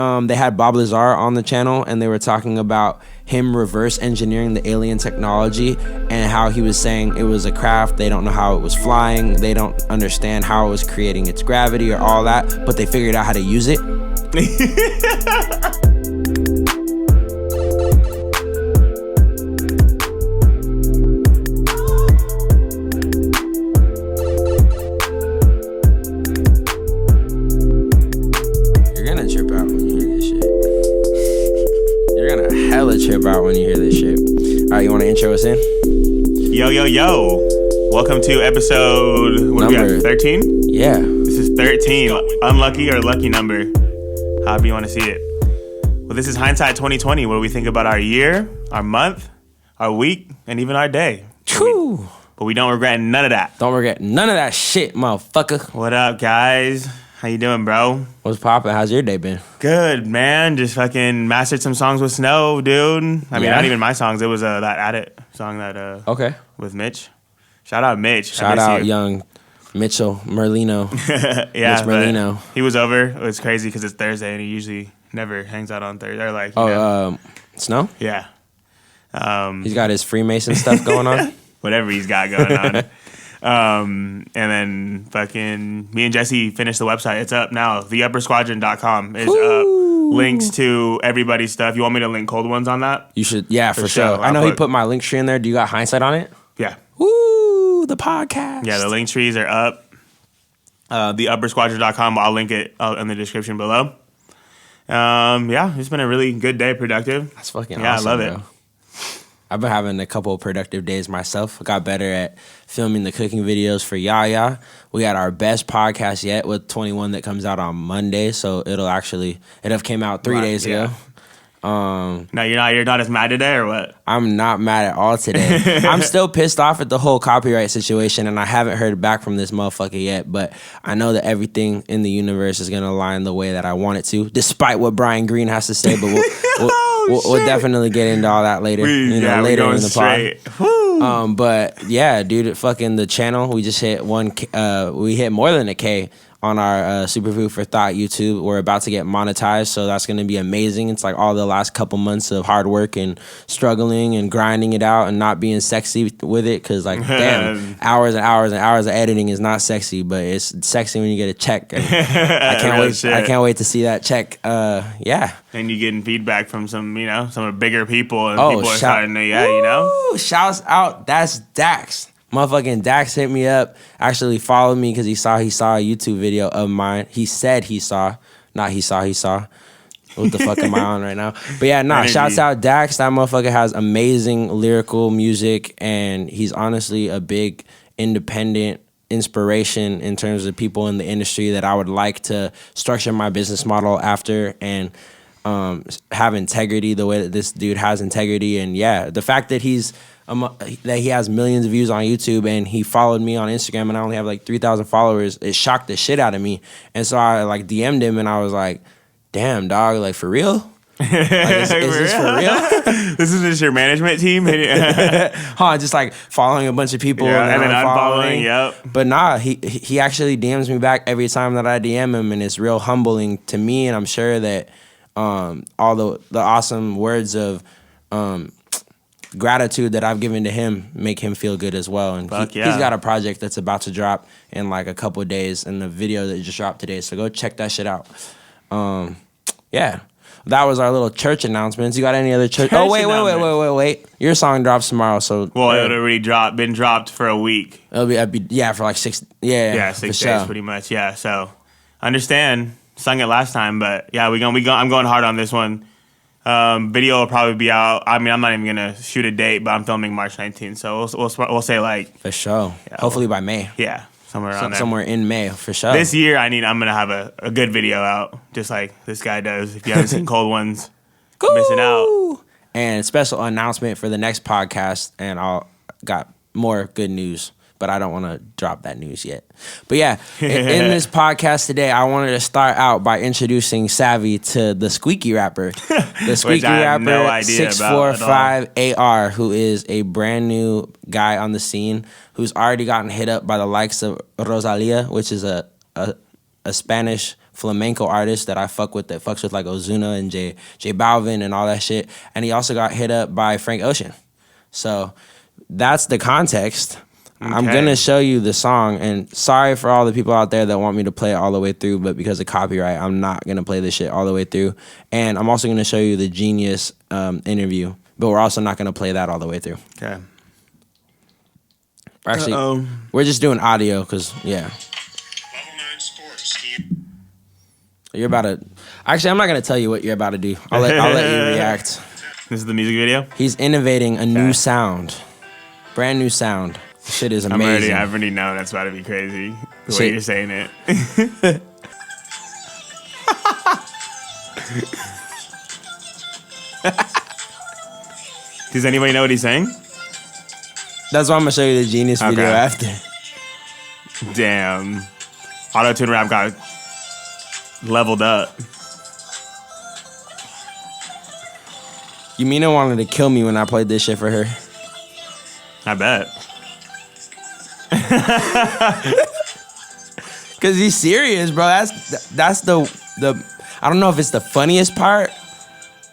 They had Bob Lazar on the channel, and they were talking about him reverse engineering the alien technology and how he was saying it was a craft. They don't know how it was flying. They don't understand how it was creating its gravity or all that, but they figured out how to use it. Trip out when you hear this shit. All right, you want to intro us in? Yo. Welcome to episode, what are we at, 13? Yeah. This is 13. Unlucky or lucky number, however you want to see it. Well, this is Hindsight 2020, where we think about our year, our month, our week, and even our day. True. But we don't regret none of that. Don't regret none of that shit, motherfucker. What up, guys? How you doing, bro? What's poppin'? How's your day been? Good, man. Just fucking mastered some songs with Snow, dude. I mean, not even my songs. It was that At It song that okay, with Mitch. Shout out Mitch. Shout out young Mitchell Merlino. Yeah, Mitch Merlino. He was over. It was crazy because it's Thursday and he usually never hangs out on Thursday. Or like, Snow? Yeah. He's got his Freemason stuff going on. Whatever he's got going on. And then fucking me and Jesse finished the website. It's up now. TheUpperSquadron.com is up. Links to everybody's stuff. You want me to link Cold Ones on that? You should. Yeah, for sure. I know he put my link tree in there. Do you got Hindsight on it? Yeah. Woo! The podcast. Yeah, the link trees are up. TheUpperSquadron.com. I'll link it in the description below. Yeah, it's been a really good day, productive. That's fucking awesome. Yeah, I love it. I've been having a couple of productive days myself. I got better at filming the cooking videos for Yaya. We had our best podcast yet with 21 that comes out on Monday, so it have came out 3 days ago. No, you're not as mad today, or what? I'm not mad at all today. I'm still pissed off at the whole copyright situation, and I haven't heard back from this motherfucker yet, but I know that everything in the universe is going to align the way that I want it to, despite what Brian Greene has to say, but we'll definitely get into all that later. Later in the pod. But yeah, dude, fucking the channel, we just hit we hit more than a K on our Superfood for Thought YouTube. We're about to get monetized, so that's going to be amazing. It's like all the last couple months of hard work and struggling and grinding it out and not being sexy with it, because like, damn, hours and hours and hours of editing is not sexy, but it's sexy when you get a check. I can't wait to see that check. Yeah. And you getting feedback from some bigger people, and people are starting to, Shouts out, that's Dax. Motherfucking Dax hit me up, actually followed me because he saw a YouTube video of mine. He said he saw. What the fuck am I on right now? But yeah, shouts out Dax. That motherfucker has amazing lyrical music, and he's honestly a big independent inspiration in terms of people in the industry that I would like to structure my business model after and have integrity the way that this dude has integrity. And yeah, the fact that he has millions of views on YouTube and he followed me on Instagram and I only have like 3,000 followers, it shocked the shit out of me. And so I like DM'd him and I was like, damn, dog, like for real? Like, is this for real? This is just your management team? Just like following a bunch of people and then unfollowing. Yep. But nah, he actually DMs me back every time that I DM him, and it's real humbling to me, and I'm sure that all the awesome words of gratitude that I've given to him make him feel good as well. And he's got a project that's about to drop in like a couple of days, and the video that just dropped today, so go check that shit out. Yeah, that was our little church announcements. You got any other church? Oh, wait. Your song drops tomorrow, so... Well, it already been dropped for a week. It'll be for like 6... Yeah, 6 days pretty much, yeah. So, understand, sung it last time, but yeah, I'm going hard on this one. Video will probably be out. I mean, I'm not even going to shoot a date, but I'm filming March 19th, so we'll say like... For sure. Yeah, hopefully by May. Yeah. Somewhere around there. Somewhere in May, for sure. This year, I'm going to have a good video out, just like this guy does. If you haven't seen Cold Ones, you're missing out. And special announcement for the next podcast, and I'll got more good news, but I don't want to drop that news yet. But yeah, in this podcast today, I wanted to start out by introducing Savv to the squeaky rapper. The squeaky rapper, 645 AR, who is a brand new guy on the scene, who's already gotten hit up by the likes of Rosalia, which is a Spanish flamenco artists that I fuck with that fucks with like Ozuna and J Balvin and all that shit. And he also got hit up by Frank Ocean. So that's the context. Okay. I'm gonna show you the song, and sorry for all the people out there that want me to play it all the way through, but because of copyright, I'm not gonna play this shit all the way through. And I'm also gonna show you the Genius interview, but we're also not gonna play that all the way through. Okay. Actually, we're just doing audio, cause yeah. Level 9 sports. You're about to. Actually, I'm not gonna tell you what you're about to do. I'll let you react. This is the music video? He's innovating a new sound, brand new sound. Shit is amazing. I already know that's about to be crazy. The way you're saying it. Does anybody know what he's saying? That's why I'm gonna show you the Genius video after. Damn. Auto-tune rap got leveled up. Yamina wanted to kill me when I played this shit for her. I bet. Cause he's serious, bro. That's the I don't know if it's the funniest part.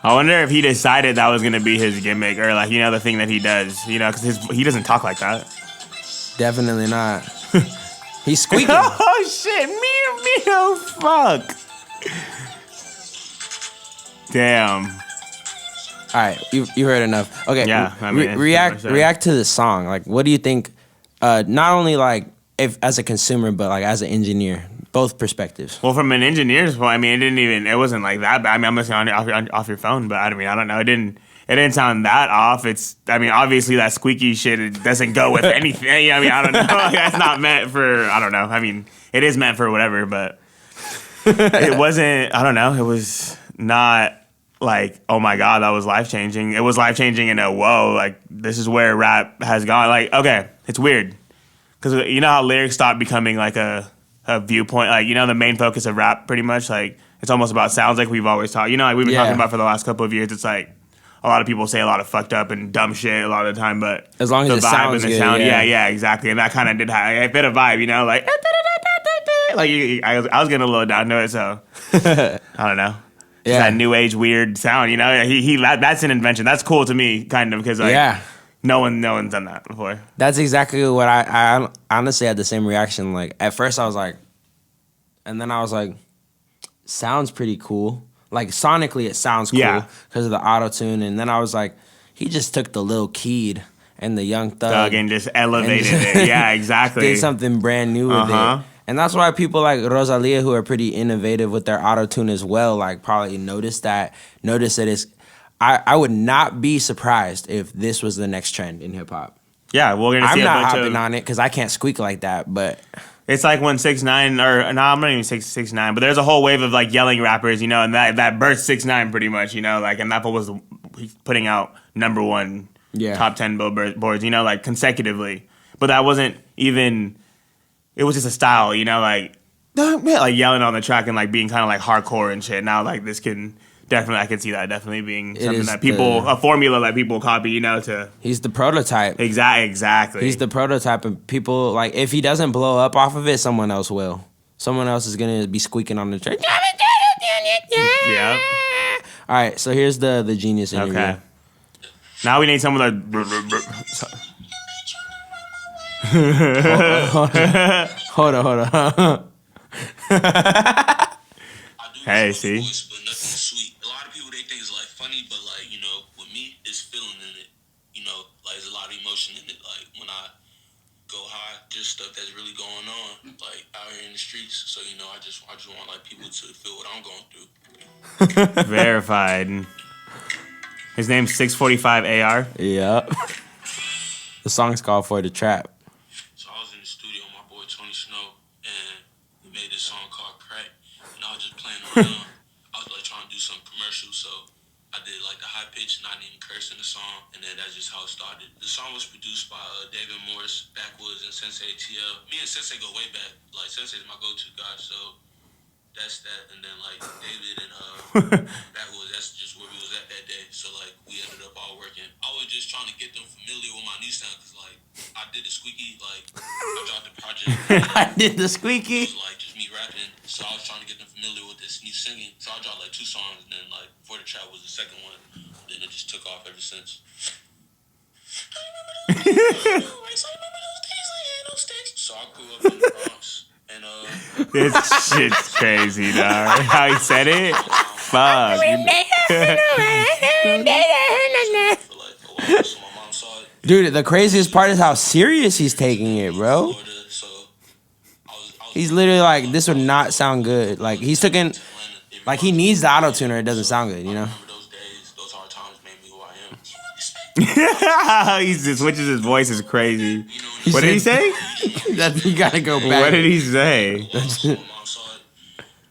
I wonder if he decided that was gonna be his gimmick, or like, you know, the thing that he does, you know, because he doesn't talk like that. Definitely not. He's squeaking. Oh shit! Meow, fuck. Damn. All right, you heard enough. Okay, yeah. I mean, react to the song. Like, what do you think? Not only like if as a consumer, but like as an engineer, both perspectives. Well, from an engineer's point, I mean, it wasn't like that bad. I mean, I'm listening off your phone, but I mean, I don't know. It didn't sound that off. I mean, obviously that squeaky shit, it doesn't go with anything. I mean, I don't know. That's not meant for, I don't know. I mean, it is meant for whatever, but it wasn't, I don't know. It was not like, oh my God, that was life-changing. It was life-changing in a, whoa, like, this is where rap has gone. Like, okay, it's weird. Because you know how lyrics stopped becoming like a viewpoint, like, you know, the main focus of rap pretty much, like, it's almost about sounds, like we've always talked. You know, like we've been talking about for the last couple of years. It's like a lot of people say a lot of fucked up and dumb shit a lot of the time, but as long as the it vibe sounds and the good, sound, yeah, exactly. And that kind of did have a bit of vibe, you know, like I was getting a little down to it, so I don't know. Yeah, that new age weird sound, you know. That's an invention. That's cool to me, kind of, because like no one's done that before. That's exactly what I honestly had the same reaction. Like at first I was like, and then I was like, sounds pretty cool. Like sonically it sounds cool because of the auto tune. And then I was like, he just took the Lil Keed and the Young Thug and just elevated it. Yeah, exactly. Did something brand new with it. And that's why people like Rosalia, who are pretty innovative with their auto tune as well, like probably notice that it's. I would not be surprised if this was the next trend in hip hop. Yeah, we're gonna see. I'm not hopping on it because I can't squeak like that. But it's like when 6ix9ine, or no, I'm not even 6ix9ine, but there's a whole wave of like yelling rappers, you know, and that birthed 6ix9ine pretty much, you know, like, and that was putting out #1 top 10 billboards, you know, like consecutively. But that wasn't even. It was just a style, you know, like yelling on the track and like being kind of like hardcore and shit. Now like this can. Definitely, I can see that definitely being something that people, a formula that people copy, you know, to... He's the prototype. Exactly. He's the prototype, and people, like, if he doesn't blow up off of it, someone else will. Someone else is going to be squeaking on the track. Yeah. All right, so here's the Genius interview. Okay. Now we need someone that... Hold on. Hey, see? But like, you know, with me, it's feeling in it. You know, like there's a lot of emotion in it. Like when I go high, just stuff that's really going on, like out here in the streets. So you know, I just want like people to feel what I'm going through. Verified. His name's 645 AR. Yep. The song's called For the Trap. So I was in the studio with my boy Tony Snow, and we made this song called Crack, and I was just playing around. I was like trying to do some commercial, so I did like the high pitch, not even curse in the song, and then that's just how it started. The song was produced by David Morris, Backwoods, and Sensei TL. Me and Sensei go way back. Like Sensei is my go-to guy, so that's that. And then like David and Backwoods, that's just where we was at that day. So like we ended up all working. I was just trying to get them familiar with my new sound, cause like I did the squeaky, like I dropped the project. I did the squeaky. It was like just me rapping, so I was trying to get them familiar with me singing. So I dropped like 2 songs, and then like For the Trap was the second one. Then it just took off ever since. So I grew up in the Bronx, and This shit's crazy, dog. How he said it? Fuck. for like a while, so my mom saw it. Dude, the craziest part is how serious he's taking it, bro. Florida, so He's literally like, this would not sound good. Like, he's taking, like, he needs the auto-tuner. It doesn't sound good, you know? remember those days, those hard times made me who I am. He just switches his voice is crazy. He What did he said- say? That you gotta go back. What did he say? So my mom saw it.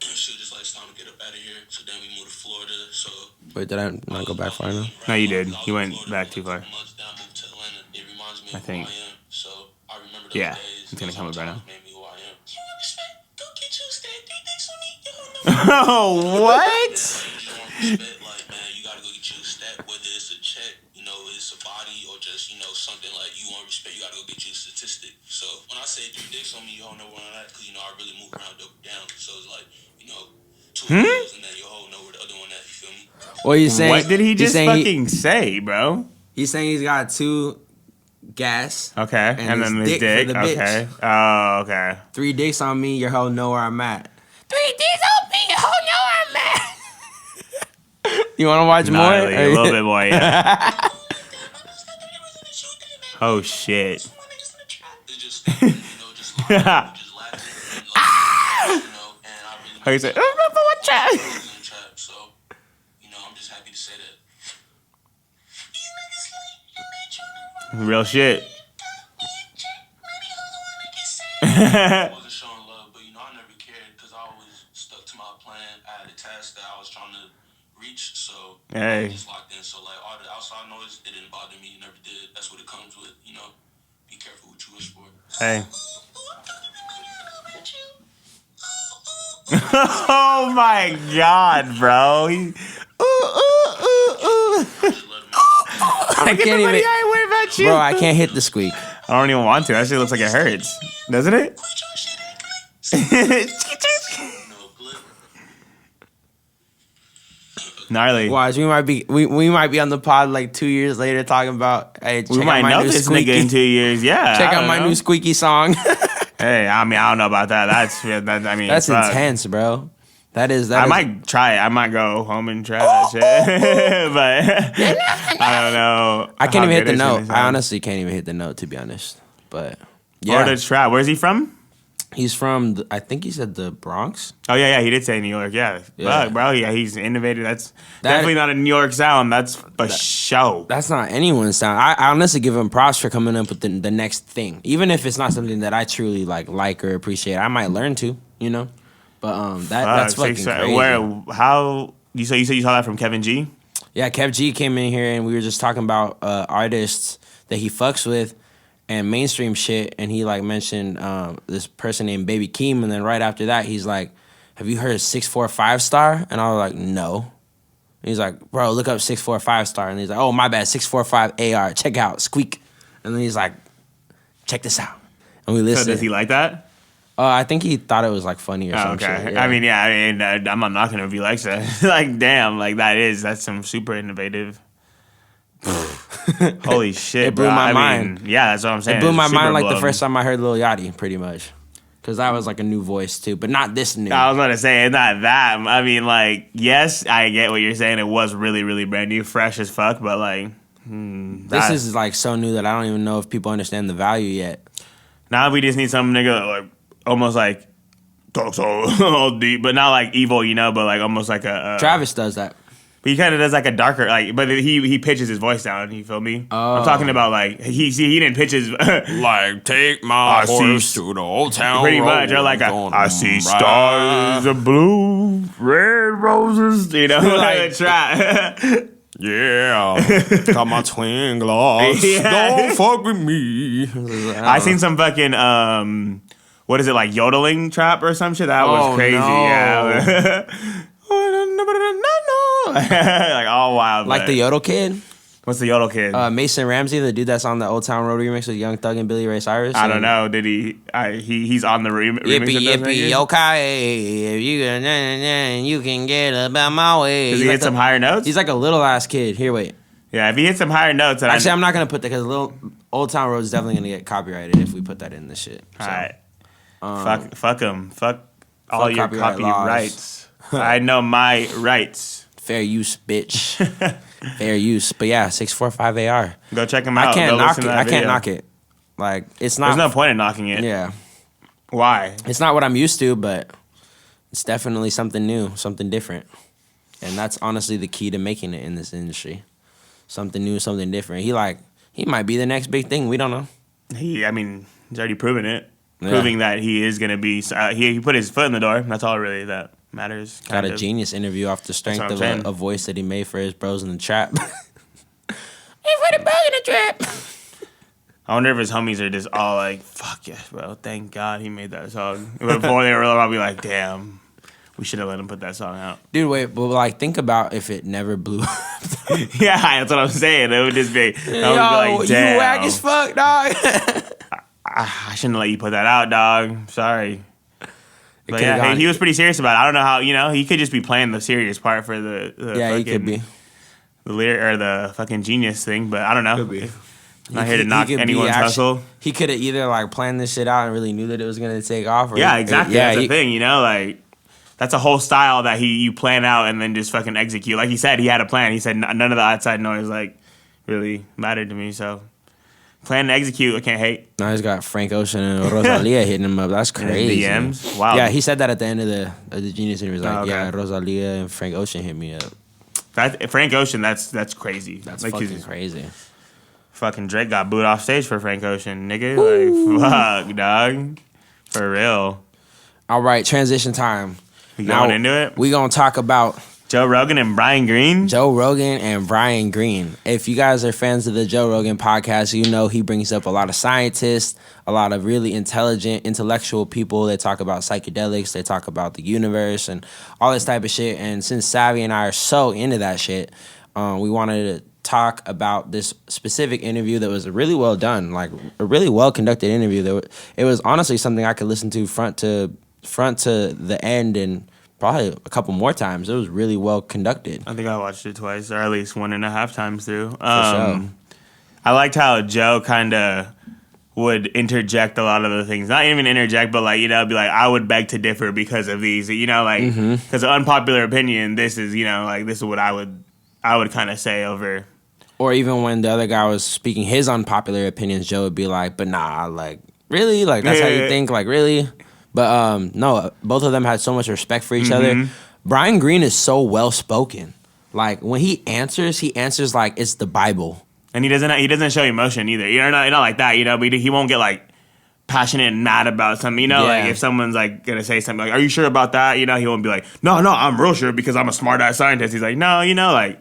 She was just like, it's time to get up out of here. So then we moved to Florida. So Wait, did I not go back far enough? No, you did. You went back too far. months, then I moved to Atlanta. It reminds me I of think. who I am. So I remember those Yeah, days. it's gonna those come up hard right times now. made me who I am. You want respect? Go get you a steak. Do you think so me? You don't know. Oh, what? You just want respect, like, man, you gotta go get you a stat, whether it's a check, you know, it's a body, or just, you know, something like you want respect, you gotta go get you a statistic. So when I say 3 dicks on me, you don't know where I'm at, because, you know, I really move around up and down. So it's like, you know, 2 girls, and then your whole know where the other one at, you feel me? Well, he's saying, What did he he's just saying fucking say, bro? he's saying he's got 2 gas, Okay, and then his his dick dick. for the bitch. Okay. Oh, okay. 3 dicks on me, your hoe know where I'm at. 3 dicks on me, your hoe know where I'm at. You want to watch more? Gnarly, a little bit more, yeah. Oh, shit. It's just, you know, just laughing, just laughing, and, like, you know, and I really How you say? in the trap, so, you know, I'm just happy to say that. Real shit. I wasn't showing love, but, you know, I never cared, because I always stuck to my plan. I had a task that I was trying to reach, so Hey. I was just locked in. So, like, all the outside noise, it didn't bother me. It never did. That's what it comes with, you know. Be careful what you wish for. Hey. Oh my god, bro. He, I can't even, What about you? bro. I can't hit the squeak. I don't even want to. That shit looks like it hurts. Doesn't it? Gnarly. Watch, we might be on the pod like 2 years later talking about, hey, check We out might my know new this squeaky. nigga in 2 years. Yeah. Check I out don't my know. new squeaky song. Hey, I mean, I don't know about that. I mean, That's fuck. intense, bro. That is. I might try it. I might go home and try that shit. But I don't know. I can't how even hit good the it's gonna note. sound. I honestly can't even hit the note, to be honest. But yeah, Florida Trap. Where's he from? he's from. I think he said the Bronx. Oh yeah, he did say New York. Yeah, Yeah. Fuck, bro. Yeah, he's innovative. That's That- definitely not a New York sound. That's a show. That's not anyone's sound. I honestly give him props for coming up with the next thing, even if it's not something that I truly like or appreciate. I might learn to, you know. But that's fucking crazy. Where? How? You said you saw that from Kevin G? Yeah, Kev G came in here and we were just talking about artists that he fucks with and mainstream shit, and he like mentioned this person named Baby Keem, and then right after that he's like, "Have you heard of 645 Star?" And I was like, "No." And he's like, "Bro, look up 645 Star," and he's like, "Oh my bad, 645 AR. Check out Squeak." And then he's like, "Check this out," and we So listened. does he like that? I think he thought it was like funny or Oh, something. okay. I mean, yeah. I mean, I'm not knocking if he likes that. Like, damn. Like that's some super innovative. Holy shit! It blew bro. my I mind. mean, yeah, that's what I'm saying. It blew It's my super mind like the blown. first time I heard Lil Yachty, pretty much. Because that was like a new voice too, but not this new. I was gonna say it's not that. I mean, like, yes, I get what you're saying. It was really, really brand new, fresh as fuck. But like, This is like so new that I don't even know if people understand the value yet. now we just need some nigga like almost like talk so all deep, but not like evil, you know. But like almost like a Travis does that. But he kind of does like a darker, like, but he pitches his voice down. You feel me? I'm talking about like he didn't pitch his Like, take my horse to the old town. pretty much, or like I see stars of blue, red roses, you know, like trap. Yeah, got my twin glass. Yeah. Don't fuck with me. I seen some fucking what is it, like yodeling trap or some shit? That was Oh, crazy. no. Yeah. Like all wild. Like but- the Yodel Kid. What's the Yodel kid? Mason Ramsey, the dude that's on the Old Town Road remix with Young Thug and Billy Ray Cyrus. I don't know. Did he? He's on the remix. Yippee, okay. If you can get about my way. Does he hit some higher notes? He's like a little ass kid. Here, wait. Yeah, if he hits some higher notes. Actually, I'm not going to put that because Old Town Road is definitely going to get copyrighted if we put that in the shit. So, all right. Fuck him. Fuck all your copyrights. I know my rights. Fair use, bitch. Fair use. But yeah, 645 AR. Go check him out. I can't knock it. I can't knock it. Like, it's not. There's no point in knocking it. Yeah. Why? It's not what I'm used to, but it's definitely something new, something different. And that's honestly the key to making it in this industry. Something new, something different. He might be the next big thing. We don't know. He's already proven it. Yeah. Proving that he is going to be. He put his foot in the door. That's all really that matters. Got a genius interview off the strength of a voice that he made for his bros in the trap. He for the bros in the trap. I wonder if his homies are just all like, fuck yes, bro. Thank God he made that song. Before they were probably like, damn, we should have let him put that song out. Dude, wait, but like, think about if it never blew up. Yeah, that's what I'm saying. It would just be, yo, like, damn. You whack as fuck, dog. I shouldn't let you put that out, dog. Sorry. But yeah, he was pretty serious about it. I don't know how, he could just be playing the serious part for the he could be. The lyric or the fucking genius thing, but I don't know. Could be. Not here to knock anyone's hustle. He could have either like planned this shit out and really knew that it was gonna take off. Or yeah, exactly. That's the thing, like that's a whole style that you plan out and then just fucking execute. Like he said, he had a plan. He said none of the outside noise like really mattered to me. So plan and execute. I can't hate. Now he's got Frank Ocean and Rosalia hitting him up. That's crazy. DMs. Wow. Yeah, he said that at the end of the Genius interview. He was like, yeah, Rosalia and Frank Ocean hit me up. Frank Ocean, that's crazy. That's like, fucking crazy. Fucking Drake got booed off stage for Frank Ocean, nigga. Ooh. Like, fuck, dog. For real. All right, transition time. We going into it? We gonna talk about Joe Rogan and Brian Greene? Joe Rogan and Brian Greene. If you guys are fans of the Joe Rogan podcast, you know he brings up a lot of scientists, a lot of really intelligent, intellectual people. They talk about psychedelics. They talk about the universe and all this type of shit. And since Savvy and I are so into that shit, we wanted to talk about this specific interview that was really well done, like a really well conducted interview. It was honestly something I could listen to front to the end and probably a couple more times. It was really well conducted. I think I watched it twice, or at least 1.5 times through. For sure. I liked how Joe kind of would interject a lot of the things. Not even interject, but like, be like, I would beg to differ because of these, because of unpopular opinion, this is, this is what I would kind of say over. Or even when the other guy was speaking his unpopular opinions, Joe would be like, but nah, like, really? Like, that's how you think? Like, really? But no, both of them had so much respect for each other. Brian Greene is so well-spoken. Like, when he answers like it's the Bible. And he doesn't show emotion either. Not like that, but he won't get, like, passionate and mad about something. Like, if someone's, like, going to say something, like, are you sure about that? He won't be like, no, I'm real sure because I'm a smart-ass scientist. He's like, no, like,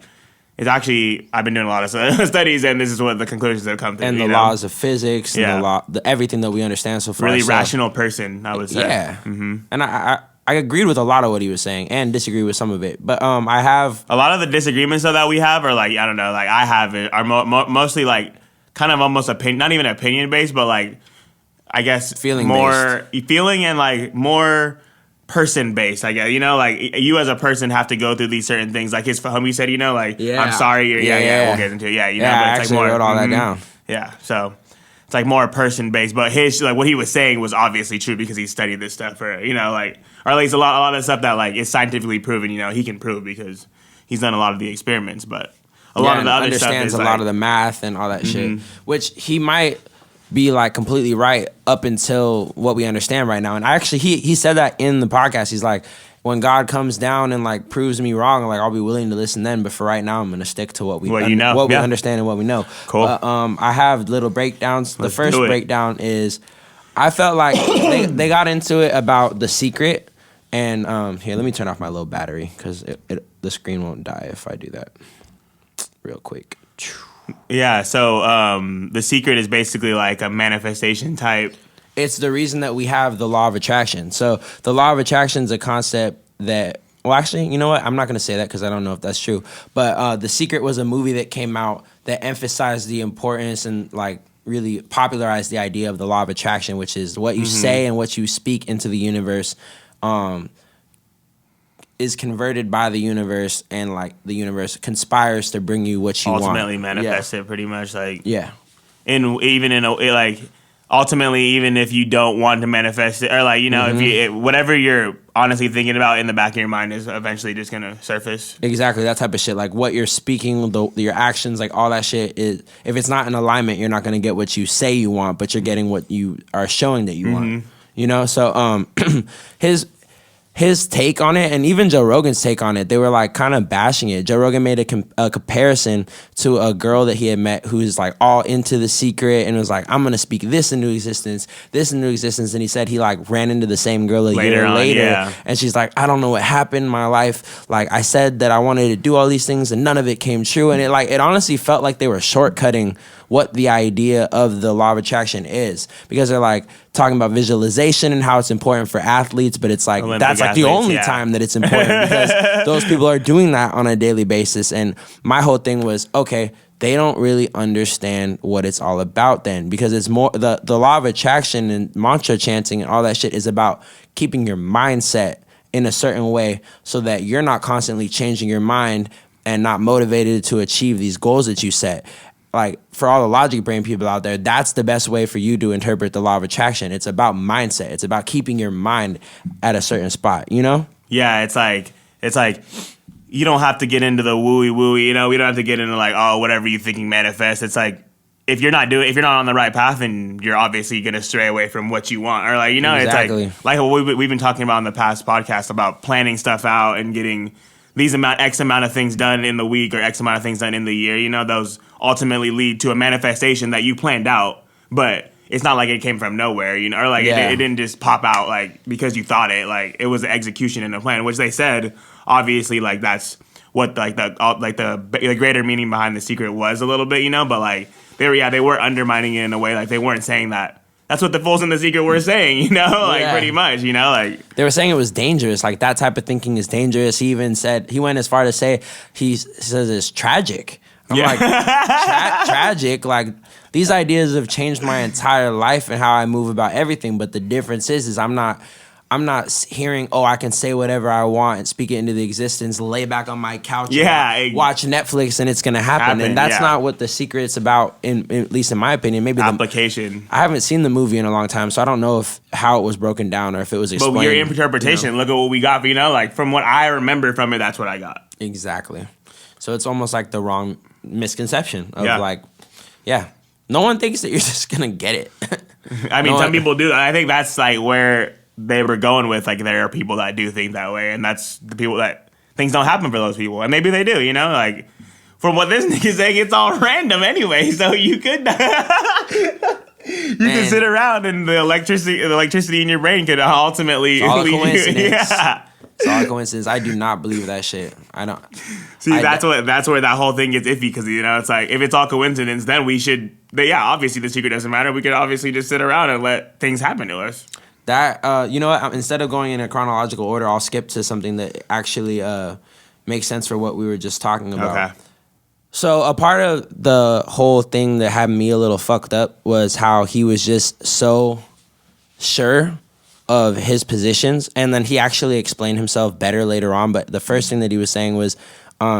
it's actually, I've been doing a lot of studies, and this is what the conclusions have come to. And the laws of physics, and everything that we understand so far. Really rational person, I would say. Yeah. Mm-hmm. And I agreed with a lot of what he was saying, and disagreed with some of it. But I have... A lot of the disagreements, though, that we have are, like, I don't know, like, I have it, are mostly, like, kind of almost not even opinion-based, but, like, I guess... Feeling-based. Feeling and, like, more... person-based, I guess, like you as a person have to go through these certain things. Like his homie said, like, I'm sorry, we'll get into it. I but it's actually like more, wrote all that down. Yeah, so it's like more person-based, but his like what he was saying was obviously true because he studied this stuff for like, or at least a lot of stuff that like is scientifically proven. He can prove because he's done a lot of the experiments, but a lot of the other stuff is understands a lot of the math and all that shit, which he might be like completely right up until what we understand right now. And actually he said that in the podcast. He's like, when God comes down and like proves me wrong, like I'll be willing to listen then. But for right now, I'm gonna stick to what we understand and what we know. Cool. I have little breakdowns. The first breakdown is I felt like they got into it about The Secret. And here, let me turn off my low battery because the screen won't die if I do that. Real quick. Yeah, so The Secret is basically like a manifestation type. It's the reason that we have the law of attraction. So the law of attraction is a concept that Well, actually, you know what? I'm not going to say that because I don't know if that's true. But The Secret was a movie that came out that emphasized the importance and like really popularized the idea of the law of attraction, which is what you say and what you speak into the universe is converted by the universe, and like the universe conspires to bring you what you ultimately want. manifest it pretty much, like ultimately, even if you don't want to manifest it, or like, you know, if whatever you're honestly thinking about in the back of your mind is eventually just gonna surface. Exactly, that type of shit. Like what you're speaking, your actions, like all that shit is, if it's not in alignment, you're not gonna get what you say you want, but you're getting what you are showing that you want. You know, so his take on it, and even Joe Rogan's take on it, they were like kind of bashing it. Joe Rogan made a comparison to a girl that he had met who's like all into The Secret and was like, I'm gonna speak this into existence, and he said he like ran into the same girl a year later, and she's like, I don't know what happened in my life. Like I said that I wanted to do all these things and none of it came true, and it honestly felt like they were shortcutting what the idea of the law of attraction is, because they're like talking about visualization and how it's important for athletes, but it's like Olympic that's like athletes, the only time that it's important because those people are doing that on a daily basis. And my whole thing was, okay, they don't really understand what it's all about then, because it's more the law of attraction and mantra chanting and all that shit is about keeping your mindset in a certain way so that you're not constantly changing your mind and not motivated to achieve these goals that you set. Like, for all the logic brain people out there, that's the best way for you to interpret the law of attraction. It's about mindset. It's about keeping your mind at a certain spot, you know? Yeah, it's like you don't have to get into the wooey, you know? We don't have to get into like, oh, whatever you thinking manifest. It's like, if you're not on the right path, then you're obviously going to stray away from what you want. Or like, you know, exactly. It's like what we've been talking about in the past podcast about planning stuff out and getting X amount of things done in the week or X amount of things done in the year. You know, those ultimately lead to a manifestation that you planned out, but it's not like it came from nowhere, you know, or like it didn't just pop out like because you thought it. Like it was an execution and a plan, which they said obviously like that's what the greater meaning behind The Secret was a little bit, you know. But like they were undermining it in a way, like they weren't saying that. That's what the fools in The Secret were saying, you know, like pretty much, you know, like they were saying it was dangerous. Like that type of thinking is dangerous. He even said, he went as far to say, he says it's tragic. I'm like, tragic? Like these ideas have changed my entire life and how I move about everything. But the difference is I'm not hearing, oh, I can say whatever I want and speak it into the existence, lay back on my couch, watch Netflix, and it's gonna happen. And that's not what The Secret is about, at least in my opinion. Maybe application. I haven't seen the movie in a long time, so I don't know how it was broken down or if it was explained. But your interpretation, you know? Look at what we got. You know, like from what I remember from it, that's what I got. Exactly. So it's almost like the wrong misconception of no one thinks that you're just gonna get it. I mean, some people do. I think that's like where they were going with, like, there are people that do think that way, and that's the people that things don't happen for those people, and maybe they do, you know, like from what this nigga's saying, it's all random anyway, so you could can sit around and the electricity in your brain could ultimately it's all a coincidence. It's all a coincidence. I do not believe that shit. I don't. See, that's where that whole thing gets iffy, because, you know, it's like, if it's all coincidence, then we should, obviously The Secret doesn't matter. We could obviously just sit around and let things happen to us. That, you know what, instead of going in a chronological order, I'll skip to something that actually makes sense for what we were just talking about. Okay. So a part of the whole thing that had me a little fucked up was how he was just so sure of his positions, and then he actually explained himself better later on, but the first thing that he was saying was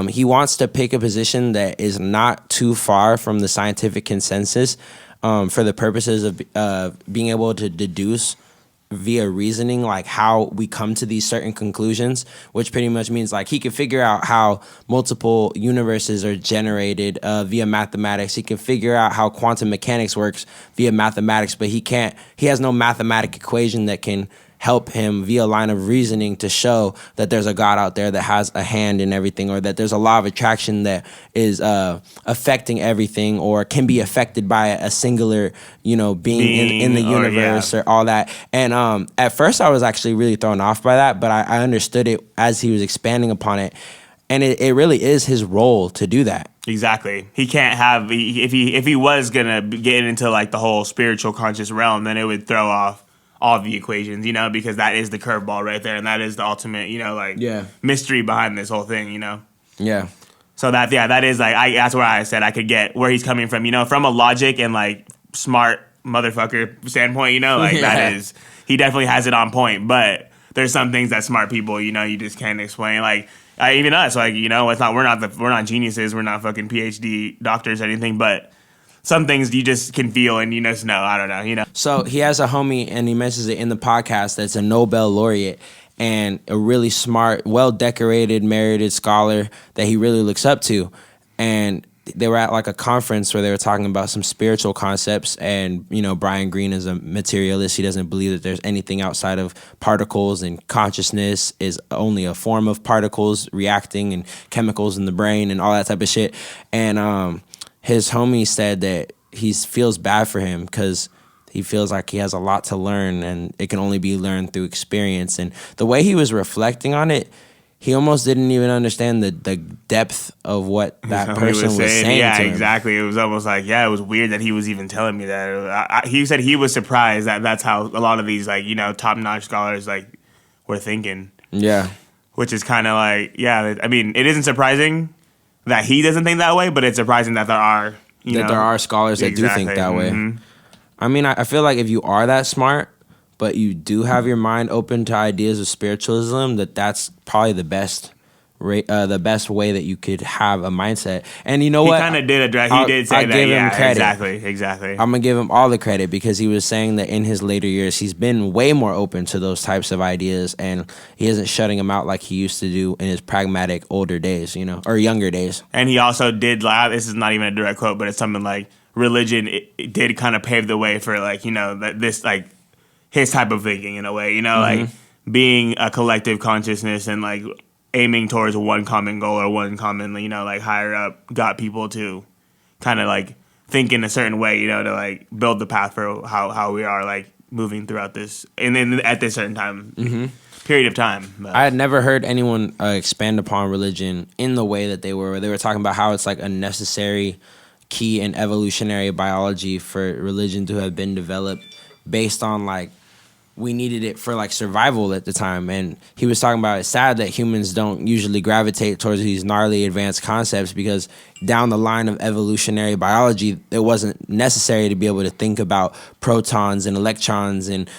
he wants to pick a position that is not too far from the scientific consensus for the purposes of being able to deduce via reasoning, like how we come to these certain conclusions, which pretty much means like he can figure out how multiple universes are generated via mathematics. He can figure out how quantum mechanics works via mathematics, but he has no mathematic equation that can help him via line of reasoning to show that there's a God out there that has a hand in everything, or that there's a law of attraction that is affecting everything, or can be affected by a singular, you know, being in the universe, or all that. And at first I was actually really thrown off by that, but I understood it as he was expanding upon it. And it really is his role to do that. Exactly. He can't have, if he was gonna get into like the whole spiritual conscious realm, then it would throw off all the equations, you know, because that is the curveball right there, and that is the ultimate, you know, like mystery behind this whole thing, you know. Yeah. So that is like that's where I said I could get where he's coming from, you know, from a logic and like smart motherfucker standpoint, you know, like that is he definitely has it on point, but there's some things that smart people, you know, you just can't explain. Like even us, like, you know, it's not we're not geniuses, we're not fucking PhD doctors or anything, but some things you just can feel and you just know. I don't know, you know. So he has a homie, and he mentions it in the podcast, that's a Nobel laureate and a really smart, well-decorated, merited scholar that he really looks up to. And they were at like a conference where they were talking about some spiritual concepts, and you know, Brian Greene is a materialist. He doesn't believe that there's anything outside of particles, and consciousness is only a form of particles reacting and chemicals in the brain and all that type of shit. And his homie said that he feels bad for him because he feels like he has a lot to learn, and it can only be learned through experience. And the way he was reflecting on it, he almost didn't even understand the depth of what that person was saying yeah, to him. Exactly. It was almost like, it was weird that he was even telling me that. He said he was surprised that that's how a lot of these, like, you know, top-notch scholars, like, were thinking. Yeah. Which is kind of like, I mean, it isn't surprising that he doesn't think that way, but it's surprising that there are, there are scholars that do think that way. Mm-hmm. I mean, I feel like if you are that smart, but you do have your mind open to ideas of spiritualism, that's probably the best way that you could have a mindset. And you know what? He kind of did address. He did say that. Give him credit. Exactly. I'm gonna give him all the credit because he was saying that in his later years, he's been way more open to those types of ideas, and he isn't shutting them out like he used to do in his pragmatic older days, you know, or younger days. And he also did. Like, this is not even a direct quote, but it's something like religion. It did kind of pave the way for, like, you know, that this, like, his type of thinking in a way, you know, like being a collective consciousness and like aiming towards one common goal or one common, you know, like higher up got people to kind of like think in a certain way, you know, to like build the path for how we are like moving throughout this and then at this certain time period of time. But I had never heard anyone expand upon religion in the way that they were talking about how it's like a necessary key in evolutionary biology for religion to have been developed based on like we needed it for like survival at the time. And he was talking about it's sad that humans don't usually gravitate towards these gnarly advanced concepts because down the line of evolutionary biology, it wasn't necessary to be able to think about protons and electrons and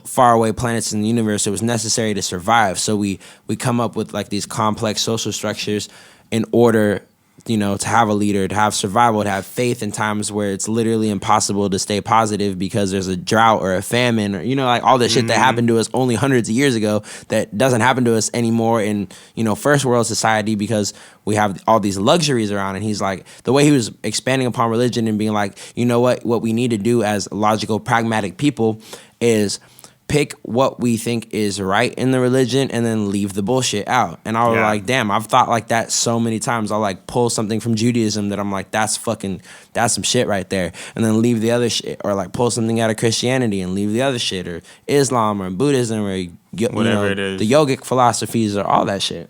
faraway planets in the universe. It was necessary to survive. So we come up with like these complex social structures in order, you know, to have a leader, to have survival, to have faith in times where it's literally impossible to stay positive because there's a drought or a famine or, you know, like all the shit that happened to us only hundreds of years ago that doesn't happen to us anymore in, you know, first world society because we have all these luxuries around. And he's like, the way he was expanding upon religion and being like, you know what we need to do as logical, pragmatic people is pick what we think is right in the religion and then leave the bullshit out. And I was like, damn, I've thought like that so many times. I'll like pull something from Judaism that I'm like, that's some shit right there. And then leave the other shit. Or like pull something out of Christianity and leave the other shit. Or Islam or Buddhism or whatever it is. The yogic philosophies or all that shit.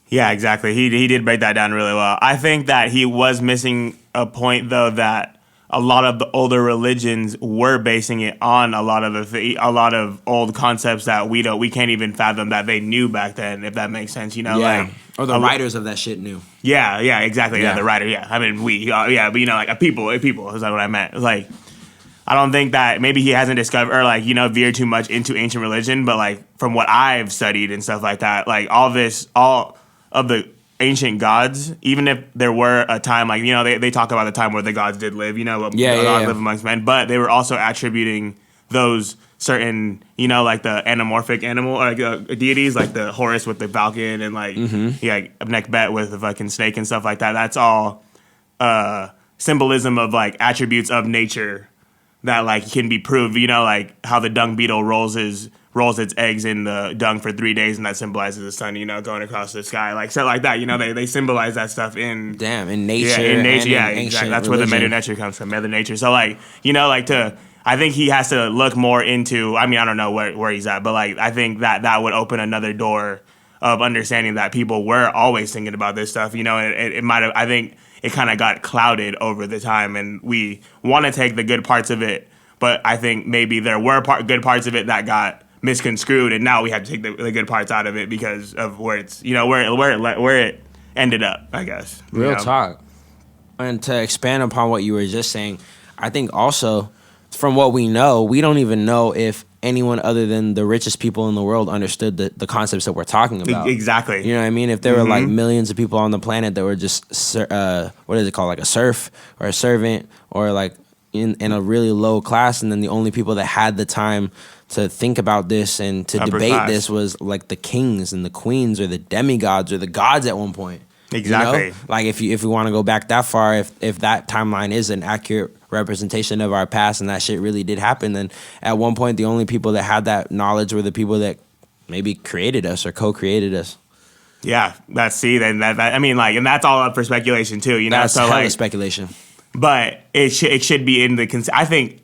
Yeah, exactly. He did break that down really well. I think that he was missing a point though that a lot of the older religions were basing it on a lot of old concepts that we can't even fathom that they knew back then, if that makes sense, you know, like or the writers of that shit knew. Yeah, exactly. Yeah, the writer. Yeah, I mean but you know, like a people is like what I meant. It's like I don't think that maybe he hasn't discovered or like, you know, veered too much into ancient religion, but like from what I've studied and stuff like that, like all of the ancient gods, even if there were a time, like, you know, they talk about the time where the gods did live, you know, gods live amongst men, but they were also attributing those certain, you know, like the anamorphic animal, or like deities, like the Horus with the falcon and like, Nekhbet with the fucking snake and stuff like that. That's all symbolism of like attributes of nature that like can be proved, you know, like how the dung beetle rolls its eggs in the dung for 3 days, and that symbolizes the sun, you know, going across the sky, like stuff like that. You know, they symbolize that stuff in nature. Yeah, in nature. Yeah, exactly. That's where the Mother Nature comes from, Mother Nature. So like, you know, like I think he has to look more into. I mean, I don't know where he's at, but like I think that would open another door of understanding that people were always thinking about this stuff. You know, it might have. I think it kind of got clouded over the time, and we want to take the good parts of it. But I think maybe there were good parts of it that got misconstrued, and now we have to take the good parts out of it because of where it's, where it ended up, I guess. Real talk. And to expand upon what you were just saying, I think also from what we know, we don't even know if anyone other than the richest people in the world understood the concepts that we're talking about. Exactly. You know what I mean? If there were like millions of people on the planet that were just, what is it called? Like a serf or a servant or like in a really low class, and then the only people that had the time to think about this and to debate this was like the kings and the queens or the demigods or the gods at one point. Exactly. You know? Like if we want to go back that far, if that timeline is an accurate representation of our past and that shit really did happen, then at one point the only people that had that knowledge were the people that maybe created us or co-created us. Yeah, and that's all up for speculation too. That's hella speculation. But it should be in the I think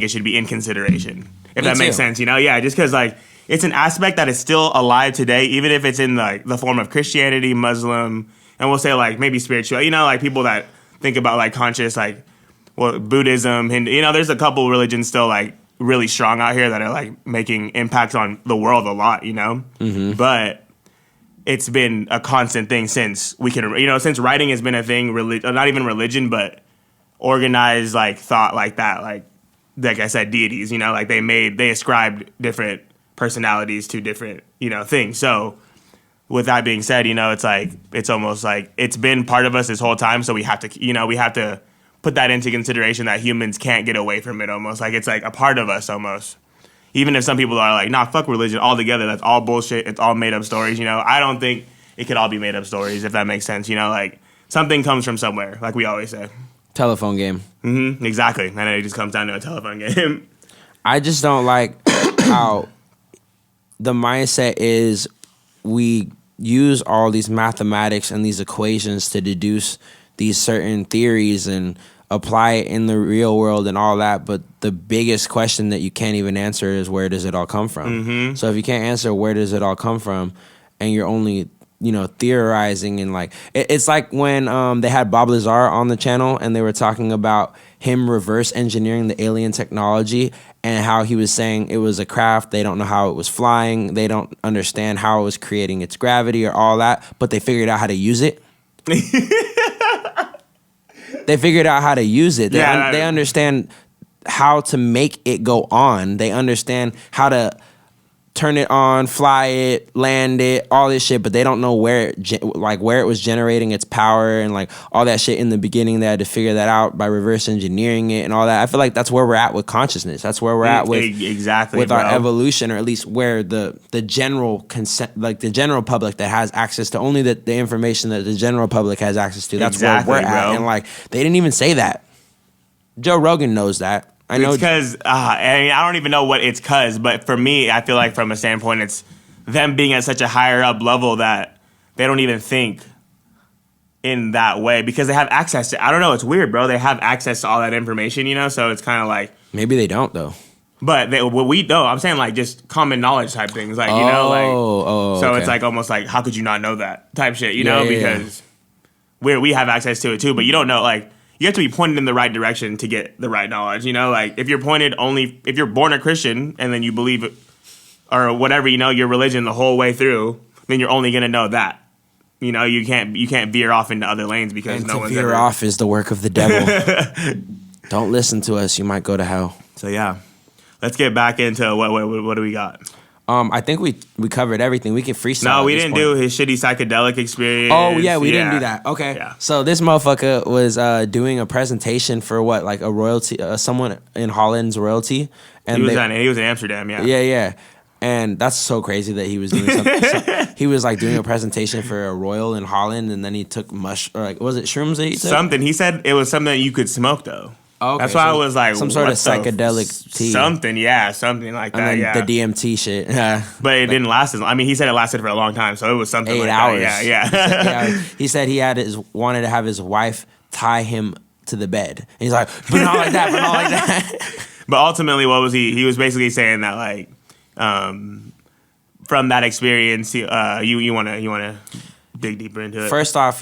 it should be in consideration, if that makes sense. Yeah, just because like it's an aspect that is still alive today, even if it's in like the form of Christianity, Muslim, and we'll say like maybe spiritual. Like people that think about like conscious, like Buddhism, Hindu. There's a couple religions still like really strong out here that are like making impacts on the world a lot. But it's been a constant thing since we can. Since writing has been a thing. Not even religion, but organized like thought like that, like I said, deities, like they ascribed different personalities to different, things. So with that being said, it's almost like it's been part of us this whole time. So we have to put that into consideration that humans can't get away from it almost. Like it's like a part of us almost. Even if some people are like, nah, fuck religion altogether. That's all bullshit. It's all made up stories. I don't think it could all be made up stories, if that makes sense. Like something comes from somewhere, like we always say. Telephone game. Exactly. And it just comes down to a telephone game. I just don't like how the mindset is we use all these mathematics and these equations to deduce these certain theories and apply it in the real world and all that. But the biggest question that you can't even answer is where does it all come from? So if you can't answer where does it all come from and you're only theorizing and like it's like when they had Bob Lazar on the channel and they were talking about him reverse engineering the alien technology and how he was saying it was a craft, they don't know how it was flying, they don't understand how it was creating its gravity or all that, but they figured out how to use it. They figured out how to use it. They understand how to make it go on. They understand how to turn it on, fly it, land it, all this shit, but they don't know where it was generating its power and like all that shit in the beginning. They had to figure that out by reverse engineering it and all that. I feel like that's where we're at with consciousness. That's where we're at with our evolution, or at least where the general consent, like the general public that has access to only the information that the general public has access to. That's where we're at. And like they didn't even say that. Joe Rogan knows that. I know it's because I don't even know what it's because, but for me, I feel like from a standpoint, it's them being at such a higher up level that they don't even think in that way because they have access to. I don't know. It's weird, bro. They have access to all that information, so it's kind of like maybe they don't though. But we know. I'm saying like just common knowledge type things, like so it's like almost like how could you not know that type shit, because we have access to it too, but you don't know like. You have to be pointed in the right direction to get the right knowledge, Like, if you're if you're born a Christian and then you believe it, or whatever, your religion the whole way through, then you're only going to know that. You can't veer off into other lanes because no one's veer off is the work of the devil. Don't listen to us. You might go to hell. So, yeah. Let's get back into what do we got? I think we covered everything. We can freestyle. No, we didn't do his shitty psychedelic experience. Oh yeah, we didn't do that. Okay. Yeah. So this motherfucker was doing a presentation for what, like a royalty, someone in Holland's royalty, and he was in Amsterdam. Yeah. Yeah. And that's so crazy that he was doing something. He was like doing a presentation for a royal in Holland, and then he took was it shrooms that he took? Something. He said it was something that you could smoke though. Okay, that's why I was like, some sort of psychedelic tea. Something like that. And then the DMT shit. But it didn't last as long. I mean, he said it lasted for a long time, so it was something 8 like hours. That. Yeah. He said he wanted to have his wife tie him to the bed. And he's like, but not like that. But ultimately, what was he? He was basically saying that like, from that experience, you want to dig deeper into it. First off,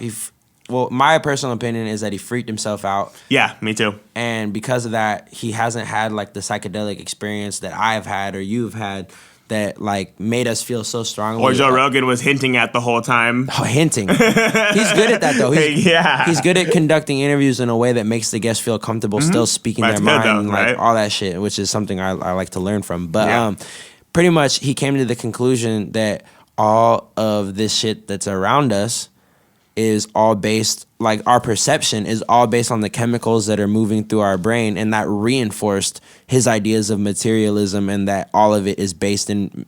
well, my personal opinion is that he freaked himself out. Yeah, me too. And because of that, he hasn't had like the psychedelic experience that I've had or you've had that like made us feel so strongly. Or Joe Rogan was hinting at the whole time. Oh, hinting. He's good at that though. He's good at conducting interviews in a way that makes the guest feel comfortable, still speaking their mind, though, like right? All that shit, which is something I like to learn from. But pretty much he came to the conclusion that all of this shit that's around us is all based, like our perception is all based on the chemicals that are moving through our brain, and that reinforced his ideas of materialism and that all of it is based in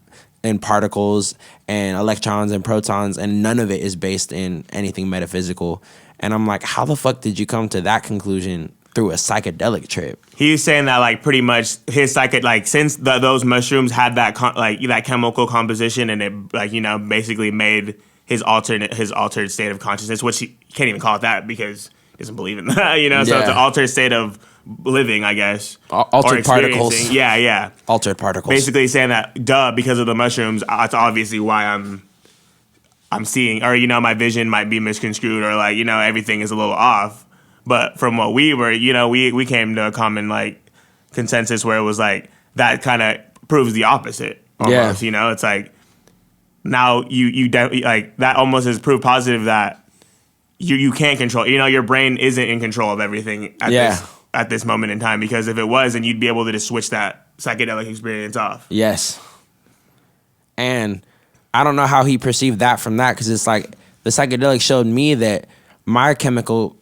particles and electrons and protons, and none of it is based in anything metaphysical. And I'm like, how the fuck did you come to that conclusion through a psychedelic trip? He was saying that like pretty much his since those mushrooms had that that chemical composition, and it like basically made his altered state of consciousness, which he can't even call it that because he doesn't believe in that, So it's an altered state of living, I guess. Altered particles. Yeah. Altered particles. Basically saying that, because of the mushrooms, that's obviously why I'm seeing, or my vision might be misconstrued, or like everything is a little off. But from what we were, we came to a common like consensus where it was like that kind of proves the opposite. Almost, it's like. Now you like that almost is proof positive that you can't control. Your brain isn't in control of everything at this moment in time, because if it was, then you'd be able to just switch that psychedelic experience off. Yes. And I don't know how he perceived that from that, because it's like the psychedelic showed me that my chemical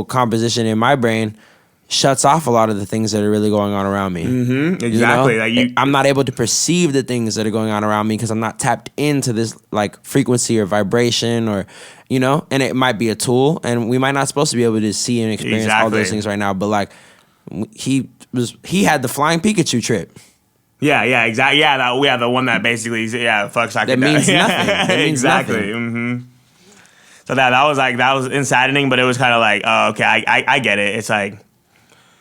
composition in my brain shuts off a lot of the things that are really going on around me. Mm-hmm, exactly. Like I'm not able to perceive the things that are going on around me because I'm not tapped into this like frequency or vibration, or and it might be a tool, and we might not supposed to be able to see and experience all those things right now, but like he had the flying Pikachu trip. Yeah, exactly. Yeah, the one that basically fucks psychedelic. That means nothing. That means exactly. Nothing. Mm-hmm. So that was insanity, but it was kind of like, oh, okay, I get it. It's like.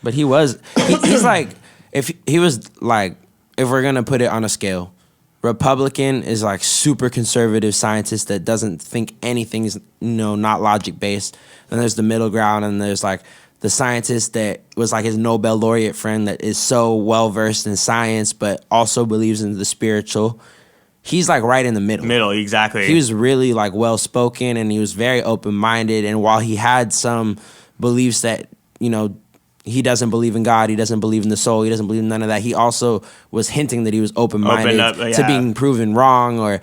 But he's like, if we're going to put it on a scale, Republican is like super conservative scientist that doesn't think anything's, not logic based. Then there's the middle ground, and there's like the scientist that was like his Nobel laureate friend that is so well versed in science, but also believes in the spiritual. He's like right in the middle. Middle, exactly. He was really like well spoken, and he was very open minded. And while he had some beliefs that, he doesn't believe in God, he doesn't believe in the soul, he doesn't believe in none of that, he also was hinting that he was open-minded to being proven wrong, or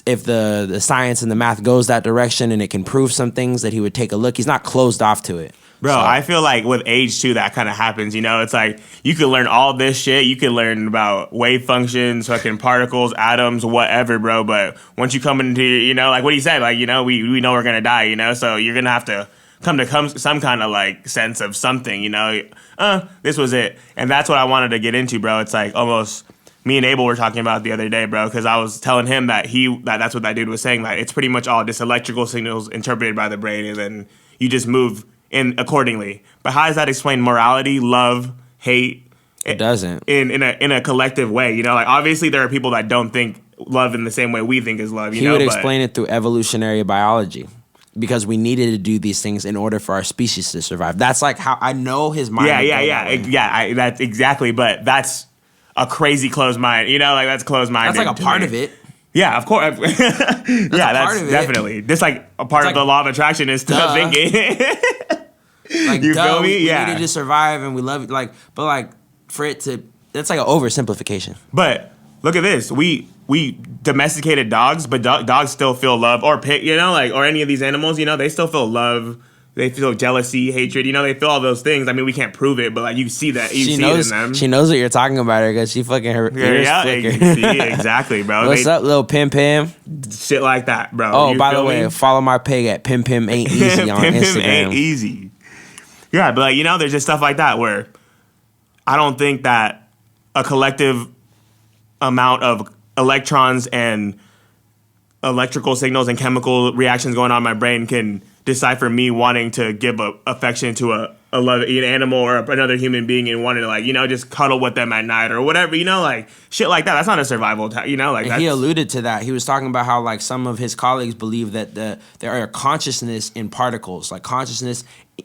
if the science and the math goes that direction and it can prove some things, that he would take a look. He's not closed off to it. Bro, I feel like with age, too, that kind of happens, It's like, you can learn all this shit. You can learn about wave functions, fucking particles, atoms, whatever, bro. But once you come into, like what he said, like, we know we're going to die, So you're going to have to come to some kind of like sense of something, this was it. And that's what I wanted to get into, bro. It's like almost me and Abel were talking about the other day, bro, because I was telling him that that's what that dude was saying, that it's pretty much all just electrical signals interpreted by the brain, and then you just move in accordingly. But how does that explain morality, love, hate? It doesn't. In a collective way, like obviously there are people that don't think love in the same way we think is love, He would explain it through evolutionary biology. Because we needed to do these things in order for our species to survive. That's like how I know his mind. Yeah. That's exactly. But that's a crazy closed mind. Like that's closed minded. That's like a part of it. Yeah, of course. That's definitely. Just like a part of the law of attraction is still thinking. Like, you feel me? We needed to survive, and we love it. But for it to, that's like an oversimplification. But look at this. We domesticated dogs, but dogs still feel love, or pig, or any of these animals, they still feel love. They feel jealousy, hatred, they feel all those things. I mean, we can't prove it, but like you see that, it in them. She knows what you're talking about because she fucking her ears flicker. See, exactly, bro. What's up, little Pim Pim? Shit like that, bro. Oh, by the way, follow my pig at Pim Pim Ain't Easy on Pim Instagram. Pim Ain't Easy. Yeah, but there's just stuff like that where I don't think that a collective amount of electrons and electrical signals and chemical reactions going on in my brain can decipher me wanting to give affection to an animal or another human being and wanted to like, just cuddle with them at night or whatever, like shit like that. That's not a survival, like and he alluded to that. He was talking about how like some of his colleagues believe that there are consciousness in particles, like consciousness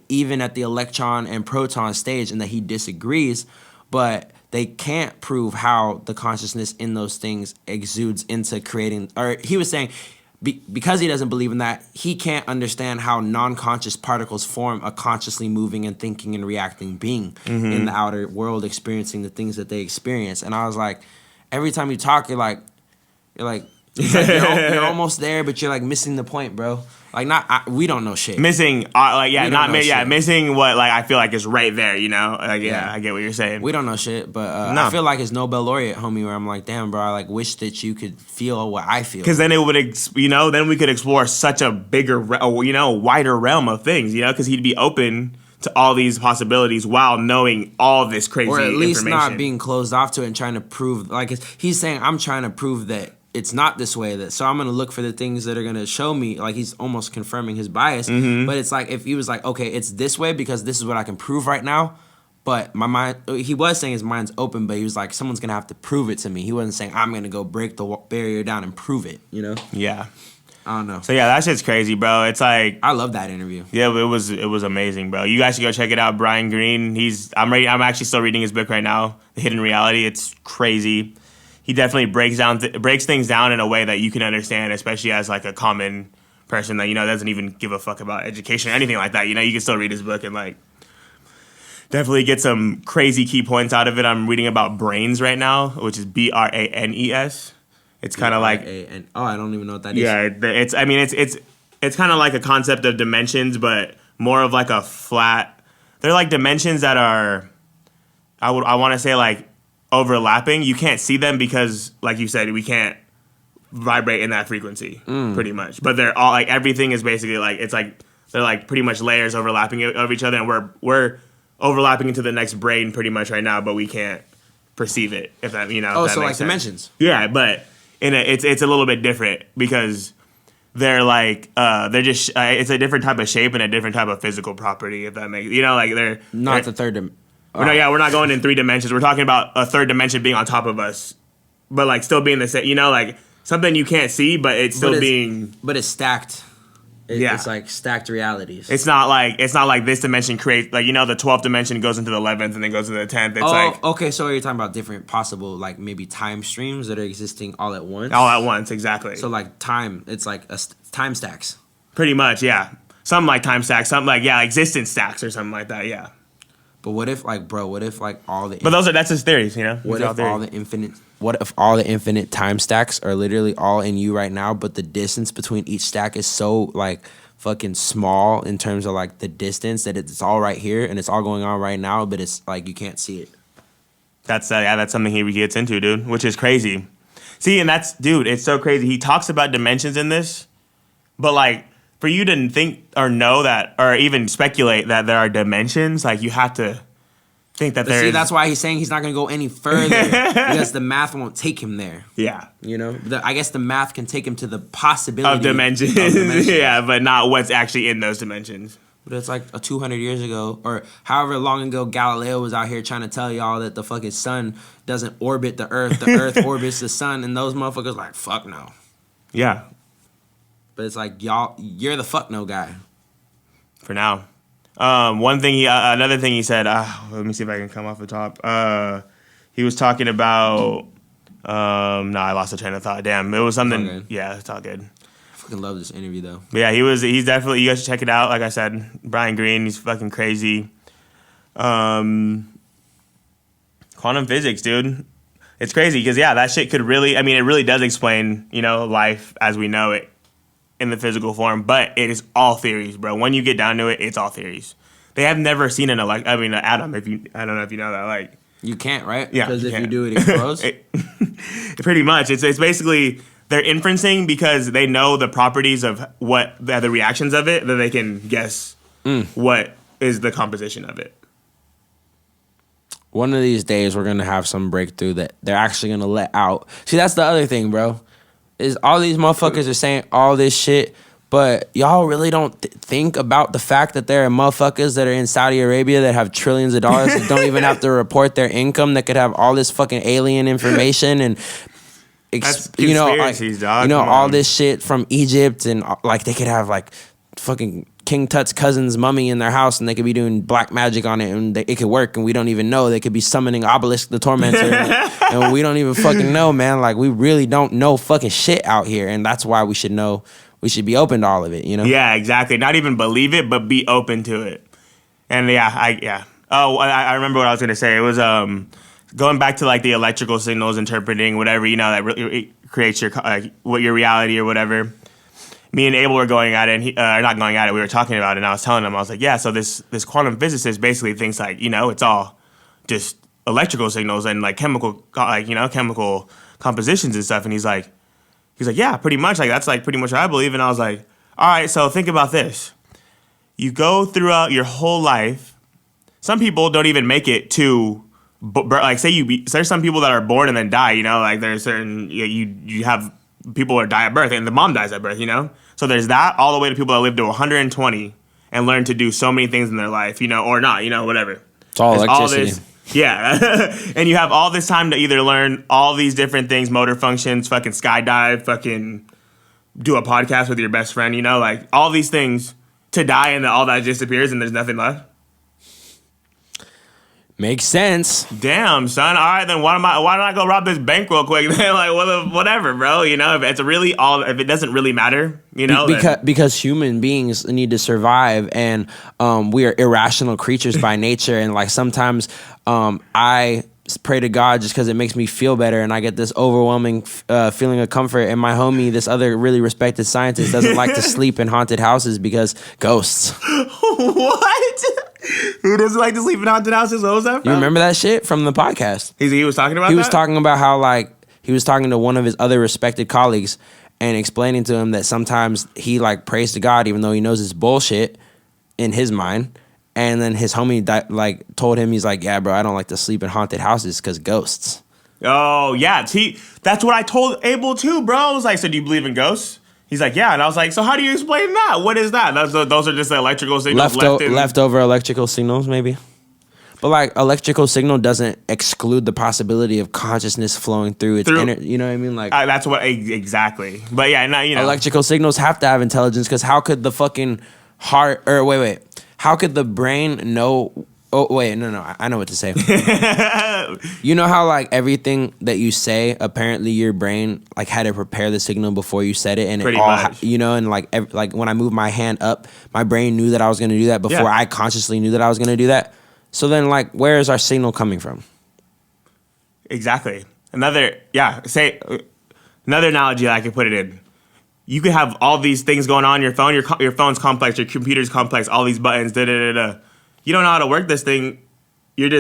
even at the electron and proton stage, and that he disagrees, but they can't prove how the consciousness in those things exudes into creating, or he was saying, because he doesn't believe in that, he can't understand how non-conscious particles form a consciously moving and thinking and reacting being in the outer world, experiencing the things that they experience. And I was like, every time you talk, you're like you're almost there, but you're like missing the point, bro. Like we don't know shit. Missing missing what like I feel like is right there, Like I get what you're saying. We don't know shit, but I feel like it's Nobel laureate, homie, where I'm like, damn, bro, I like wish that you could feel what I feel. Because then it would, then we could explore such a bigger, wider realm of things, because he'd be open to all these possibilities while knowing all this crazy information. Or at least not being closed off to it and trying to prove, like he's saying, I'm trying to prove that it's not this way, so I'm going to look for the things that are going to show me, like he's almost confirming his bias, but it's like if he was like, okay, it's this way because this is what I can prove right now, but my mind, he was saying his mind's open, but he was like, someone's going to have to prove it to me. He wasn't saying, I'm going to go break the barrier down and prove it, Yeah. I don't know. So yeah, that shit's crazy, bro. It's like I love that interview. Yeah, it was amazing, bro. You guys should go check it out. Brian Greene. I'm actually still reading his book right now, The Hidden Reality. It's crazy. He definitely breaks things down in a way that you can understand, especially as like a common person that doesn't even give a fuck about education or anything like that. You can still read his book and like definitely get some crazy key points out of it. I'm reading about brains right now, which is BRANES. It's kind of like I don't even know what that is. Yeah, it's kind of like a concept of dimensions, but more of like a flat. They're like dimensions that are, I want to say like overlapping. You can't see them because, like you said, we can't vibrate in that frequency pretty much. But they're all like everything is basically like it's like they're like pretty much layers overlapping of each other, and we're overlapping into the next brain pretty much right now, but we can't perceive it. If that if that so makes like sense. dimensions. Yeah, but it's a little bit different because they're like they're just it's a different type of shape and a different type of physical property. If that makes like they're not the third dimension. No, yeah, we're not going in 3 dimensions. We're talking about a third dimension being on top of us, but like still being the same. Like something you can't see, but it's still being. But it's stacked. It's like stacked realities. It's not like this dimension creates like the 12th dimension goes into the 11th and then goes into the 10th. It's okay. So you're talking about different possible like maybe time streams that are existing all at once. All at once, exactly. So like time, it's like time stacks. Pretty much, yeah. Something like time stacks, something like existence stacks or something like that, yeah. But what if like all the? But that's his theories, What if all the infinite time stacks are literally all in you right now, but the distance between each stack is so like fucking small in terms of like the distance that it's all right here and it's all going on right now, but it's like you can't see it. That's something he gets into, dude, which is crazy. See, and it's so crazy. He talks about dimensions in this, but like. For you to think or know that, or even speculate that there are dimensions, like you have to think that there's. See, that's why he's saying he's not going to go any further because the math won't take him there. Yeah, I guess the math can take him to the possibility of dimensions. Yeah, but not what's actually in those dimensions. But it's like 200 years ago, or however long ago Galileo was out here trying to tell y'all that the fucking sun doesn't orbit the Earth, the Earth orbits the sun, and those motherfuckers like fuck no. Yeah. But it's like you're the fuck no guy. For now. Another thing he said. Let me see if I can come off the top. He was talking about. I lost the train of thought. Damn, it was something. Okay. Yeah, it's all good. I fucking love this interview though. But yeah, he's definitely. You guys should check it out. Like I said, Brian Greene. He's fucking crazy. Quantum physics, dude. It's crazy because that shit could really. I mean, it really does explain life as we know it. In the physical form, but it is all theories, bro. When you get down to it, it's all theories. They have never seen an atom. I don't know if you know that. Like you can't, right? Yeah, because if you do it, it explodes. Pretty much, it's basically they're inferencing because they know the properties of what the reactions of it that they can guess what is the composition of it. One of these days, we're gonna have some breakthrough that they're actually gonna let out. See, that's the other thing, bro. Is all these motherfuckers are saying all this shit, But y'all really don't think about the fact that there are motherfuckers that are in Saudi Arabia that have trillions of dollars that don't even have to report their income, that could have all this fucking alien information and dog. All this shit from Egypt, and like they could have like fucking King Tut's cousin's mummy in their house, and they could be doing black magic on it, and it could work, and we don't even know. They could be summoning Obelisk the Tormentor, and we don't even fucking know, man. Like, we really don't know fucking shit out here, and that's why we should know. We should be open to all of it, you know? Yeah, exactly. Not even believe it, but be open to it. And Oh, I remember what I was gonna say. It was going back to like the electrical signals, interpreting whatever, that it creates your what your reality or whatever. Me and Abel were going at it, and not going at it. We were talking about it, and I was telling him, I was like, yeah. So this quantum physicist basically thinks like, it's all just electrical signals and like chemical compositions and stuff. And he's like, yeah, pretty much. Like, that's like pretty much what I believe. And I was like, all right, so think about this. You go throughout your whole life. Some people don't even make it to, like, there's some people that are born and then die, like there's certain, you have people that die at birth and the mom dies at birth, So there's that, all the way to people that live to 120 and learn to do so many things in their life, or not, whatever. It's all electricity. Yeah. And you have all this time to either learn all these different things, motor functions, fucking skydive, fucking do a podcast with your best friend, like all these things to die, and then all that disappears and there's nothing left. Makes sense. Damn, son. All right, then why don't I go rob this bank real quick? Then like whatever, bro. If it doesn't really matter, because human beings need to survive, and we are irrational creatures by nature, and like sometimes I pray to God just because it makes me feel better, and I get this overwhelming feeling of comfort. And my homie, this other really respected scientist, doesn't like to sleep in haunted houses because ghosts. What? Who doesn't like to sleep in haunted houses? What was that from? You remember that shit from the podcast? He was talking about that? He was talking about how, like, he was talking to one of his other respected colleagues and explaining to him that sometimes he, like, prays to God even though he knows it's bullshit in his mind. And then his homie, told him, he's like, yeah, bro, I don't like to sleep in haunted houses because ghosts. Oh, yeah. That's what I told Abel, too, bro. I was like, so do you believe in ghosts? He's like, yeah. And I was like, so how do you explain that? What is that? Those are just the electrical signals leftover electrical signals, maybe. But like, electrical signal doesn't exclude the possibility of consciousness flowing through its inner. You know what I mean? Like, that's what exactly. But yeah, electrical signals have to have intelligence, because how could the fucking heart how could the brain know? Oh, wait, no, I know what to say. You know how, like, everything that you say, apparently your brain, like, had to prepare the signal before you said it, and pretty it all, much. And, like when I moved my hand up, my brain knew that I was going to do that before I consciously knew that I was going to do that. So then, like, where is our signal coming from? Exactly. Another analogy I could put it in. You could have all these things going on your phone. Your phone's complex, your computer's complex, all these buttons, da-da-da-da. You don't know how to work this thing. How would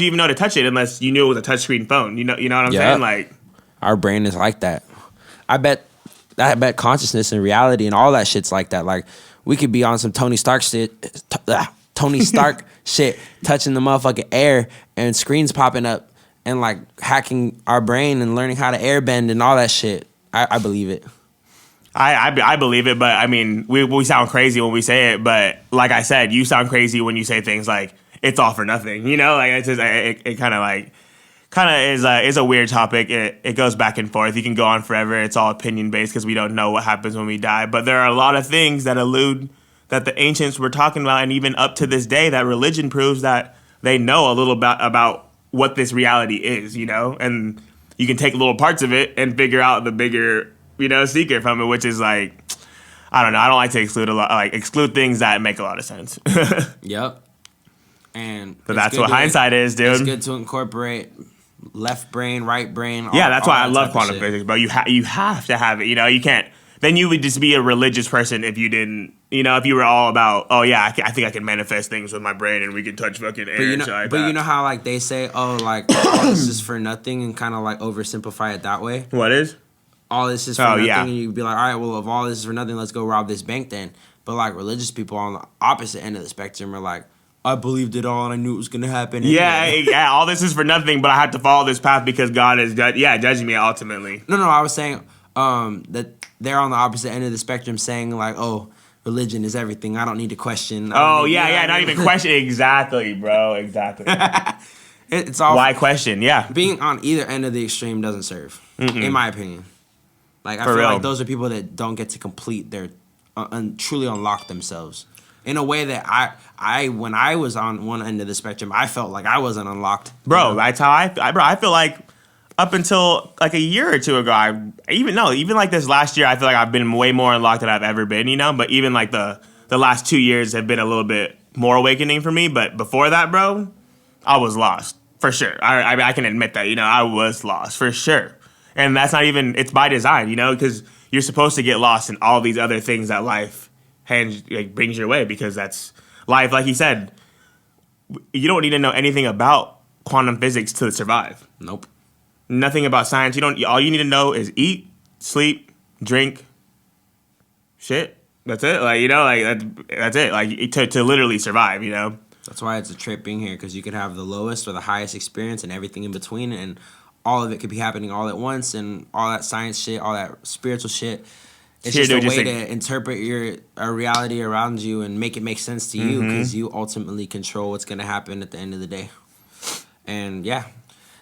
you even know to touch it unless you knew it was a touchscreen phone? You know what I'm saying? Like, our brain is like that. I bet consciousness and reality and all that shit's like that. Like, we could be on some Tony Stark shit, shit, touching the motherfucking air and screens popping up and like hacking our brain and learning how to airbend and all that shit. I believe it. I believe it, but I mean, we sound crazy when we say it, but like I said, you sound crazy when you say things like it's all for nothing, like it's just, it kind of is a weird topic. It goes back and forth. You can go on forever. It's all opinion based because we don't know what happens when we die, but there are a lot of things that allude that the ancients were talking about, and even up to this day that religion proves that they know a little about what this reality is, and you can take little parts of it and figure out the bigger secret from it, which is like, I don't know. I don't like to exclude things that make a lot of sense. Yep. But that's what hindsight is, dude. It's good to incorporate left brain, right brain. That's why I love quantum physics, bro. You have to have it. You can't. Then you would just be a religious person if you didn't. If you were all about, oh yeah, I think I can manifest things with my brain and we can touch fucking air. But you know how like they say, oh, like all this is for nothing, and kind of like oversimplify it that way. What is? All this is for nothing, and you'd be like, all right, well, if all this is for nothing, let's go rob this bank then. But like religious people on the opposite end of the spectrum are like, I believed it all and I knew it was going to happen. Yeah, all this is for nothing, but I have to follow this path because God is judging me ultimately. No, I was saying that they're on the opposite end of the spectrum saying like, oh, religion is everything. I don't need to question. Oh, yeah, not even question. Exactly, bro. Exactly. It's all. Why question? Yeah. Being on either end of the extreme doesn't serve, in my opinion. Like, I feel like those are people that don't get to complete their, truly unlock themselves. In a way that I when I was on one end of the spectrum, I felt like I wasn't unlocked. Bro, that's how I feel like up until like a year or two ago, even like this last year, I feel like I've been way more unlocked than I've ever been, you know? But even like the last 2 years have been a little bit more awakening for me. But before that, bro, I was lost. For sure. I can admit that, you know, I was lost for sure. And that's not even, it's by design, you know, because you're supposed to get lost in all these other things that life brings your way, because that's life. Like he said, you don't need to know anything about quantum physics to survive. Nope. Nothing about science. All you need to know is eat, sleep, drink, shit. That's it. Like, you know, like that's it. Like to literally survive, you know. That's why it's a trip being here, because you could have the lowest or the highest experience and everything in between, and all of it could be happening all at once, and all that science shit, all that spiritual shit. It's just a way to interpret your reality around you and make it make sense to you, because you ultimately control what's going to happen at the end of the day. And yeah,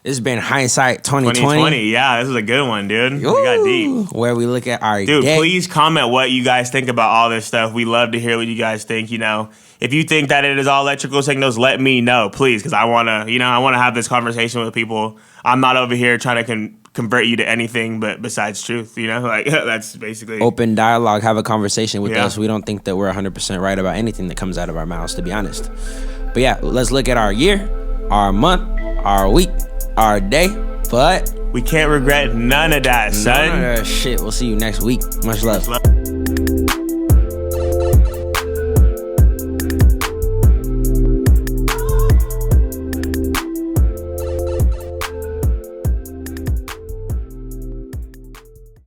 this has been Hindsight 2020. Yeah, this is a good one, dude. We got deep. Where we look at our Dude, day. Please comment what you guys think about all this stuff. We love to hear what you guys think, you know. If you think that it is all electrical signals, let me know, please, because I want to have this conversation with people. I'm not over here trying to convert you to anything but besides truth, you know? Like, that's basically... Open dialogue, have a conversation with us. We don't think that we're 100% right about anything that comes out of our mouths, to be honest. But yeah, let's look at our year, our month, our week, our day, but... we can't regret none of that, son. None of that shit. We'll see you next week. Much love.